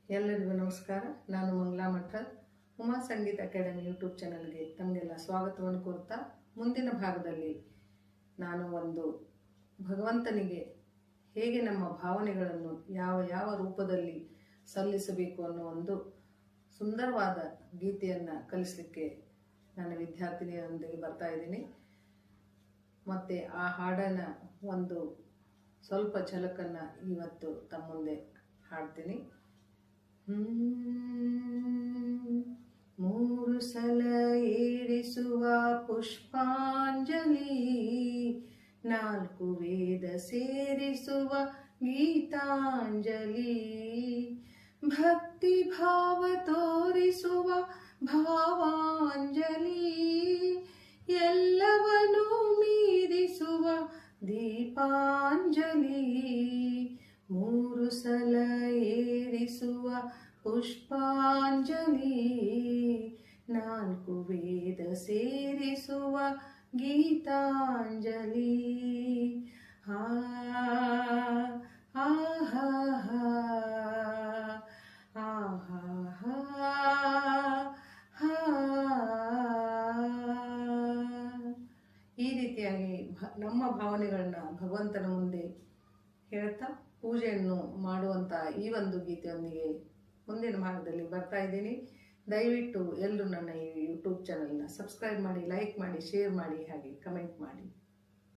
ಎಲ್ಲರಿಗೂ ನಮಸ್ಕಾರ. ನಾನು ಮಂಗಳಾ ಮಠದ್ ಉಮಾ ಸಂಗೀತ ಅಕಾಡೆಮಿ ಯೂಟ್ಯೂಬ್ ಚಾನಲ್ಗೆ ತಮಗೆಲ್ಲ ಸ್ವಾಗತವನ್ನು ಕೋರ್ತಾ, ಮುಂದಿನ ಭಾಗದಲ್ಲಿ ನಾನು ಒಂದು ಭಗವಂತನಿಗೆ ಹೇಗೆ ನಮ್ಮ ಭಾವನೆಗಳನ್ನು ಯಾವ ರೂಪದಲ್ಲಿ ಸಲ್ಲಿಸಬೇಕು ಅನ್ನೋ ಒಂದು ಸುಂದರವಾದ ಗೀತೆಯನ್ನು ಕಲಿಸಲಿಕ್ಕೆ ನನ್ನ ವಿದ್ಯಾರ್ಥಿನಿಯೊಂದಿಗೆ ಬರ್ತಾ ಇದ್ದೀನಿ. ಮತ್ತು ಆ ಹಾಡನ ಒಂದು ಸ್ವಲ್ಪ ಝಲಕನ್ನು ಇವತ್ತು ತಮ್ಮ ಮುಂದೆ ಹಾಡ್ತೀನಿ. ಮೂರು ಸಲ ಏರಿಸುವ ಪುಷ್ಪಾಂಜಲಿ, ನಾಲ್ಕು ವೇದ ಸೇರಿಸುವ ಗೀತಾಂಜಲಿ, ಭಕ್ತಿ ಭಾವ ತೋರಿಸುವ ಭಾವಾಂಜಲಿ, ಎಲ್ಲವನ್ನೂ ಮೀರಿಸುವ ದೀಪಾಂಜಲಿ. ಮೂರು ಸಲ ಏರಿಸುವ ಪುಷ್ಪಾಂಜಲಿ, ನಾಲ್ಕು ವೇದ ಸೇರಿಸುವ ಗೀತಾಂಜಲಿ. ಹಾ ಹಾ ಹಾ ಹಾ ಹಾ ಹಾ. ಈ ರೀತಿಯಾಗಿ ನಮ್ಮ ಭಾವನೆಗಳನ್ನ ಭಗವಂತನ ಮುಂದೆ ಹೇಳ್ತಾ ಪೂಜೆಯನ್ನು ಮಾಡುವಂಥ ಈ ಒಂದು ಗೀತೆಯೊಂದಿಗೆ ಮುಂದಿನ ಭಾಗದಲ್ಲಿ ಬರ್ತಾ ಇದ್ದೀನಿ. ದಯವಿಟ್ಟು ಎಲ್ಲರೂ ನನ್ನ ಈ ಯೂಟ್ಯೂಬ್ ಚಾನಲ್ನ ಸಬ್ಸ್ಕ್ರೈಬ್ ಮಾಡಿ, ಲೈಕ್ ಮಾಡಿ, ಶೇರ್ ಮಾಡಿ, ಹಾಗೆ ಕಮೆಂಟ್ ಮಾಡಿ.